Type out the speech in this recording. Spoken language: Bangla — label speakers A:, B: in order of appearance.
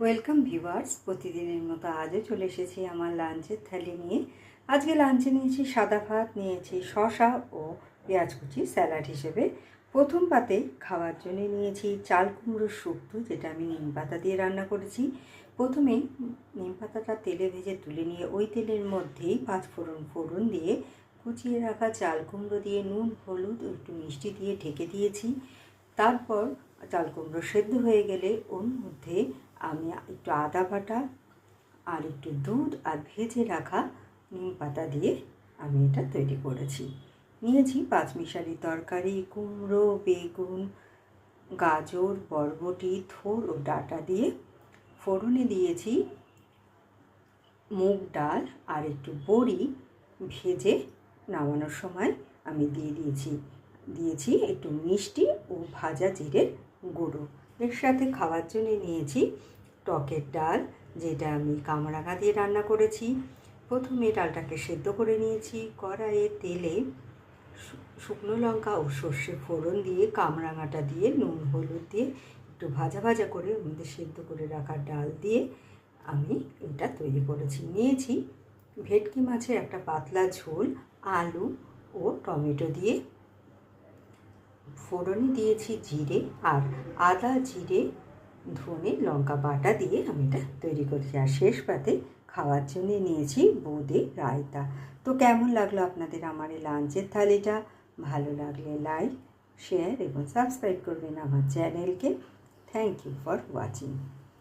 A: ওয়েলকাম ভিউয়ার্স, প্রতিদিনের মতো আজও চলে এসেছি আমার লাঞ্চের থালি নিয়ে। আজকে লাঞ্চে নিয়েছি সাদা ভাত, নিয়েছি শসা ও পেঁয়াজ কুচি স্যালাড হিসেবে। প্রথম পাতে খাওয়ার জন্য নিয়েছি চাল কুমড়োর শুক্তো, যেটা আমি নিম পাতা দিয়ে রান্না করেছি। প্রথমেই নিম পাতাটা তেলে ভেজে তুলে নিয়ে ওই তেলের মধ্যেই ফোড়ন দিয়ে কুচিয়ে রাখা চাল কুমড়ো দিয়ে নুন হলুদ ও একটু মিষ্টি দিয়ে ঢেকে দিয়েছি। তারপর চাল কুমড়ো সেদ্ধ হয়ে গেলে ওর মধ্যে আমি একটু আদা বাটা আর একটু দুধ আর ভেজে রাখা নিম পাতা দিয়ে আমি এটা তৈরি করেছি। নিয়েছি পাঁচমিশালি তরকারি, কুমড়ো, বেগুন, গাজর, বরবটি, থোড় ও ডাঁটা দিয়ে। ফোড়নে দিয়েছি মুগ ডাল আর একটু বড়ি ভেজে নামানোর সময় আমি দিয়েছি একটু মিষ্টি ও ভাজা জিরের গুঁড়ো। এর সাথে খাওয়ার জন্য নিয়েছি টকের ডাল, যেটা আমি কামরাঙা দিয়ে রান্না করেছি। প্রথমে ডালটাকে সেদ্ধ করে নিয়েছি। কড়াইয়ে তেলে শুকনো লঙ্কা ও সর্ষে ফোড়ন দিয়ে কামরাঙাটা দিয়ে নুন হলুদ দিয়ে একটু ভাজা ভাজা করে মধ্যে সেদ্ধ করে রাখা ডাল দিয়ে আমি এটা তৈরি করেছি। নিয়েছি ভেটকি মাছের একটা পাতলা ঝোল, আলু ও টমেটো দিয়ে। ফোড়নে দিয়েছি জিরে আর আদা, জিরে, ধনে, লঙ্কা বাটা দিয়ে আমি এটা তৈরি করেছি। আর শেষ পাতে খাওয়ার জন্য নিয়েছি বোঁদে রায়তা। তো কেমন লাগলো আপনাদের আমার এই লাঞ্চের থালিটা? ভালো লাগলে লাইক, শেয়ার এবং সাবস্ক্রাইব করবেন আমার চ্যানেলকে। Thank you for watching.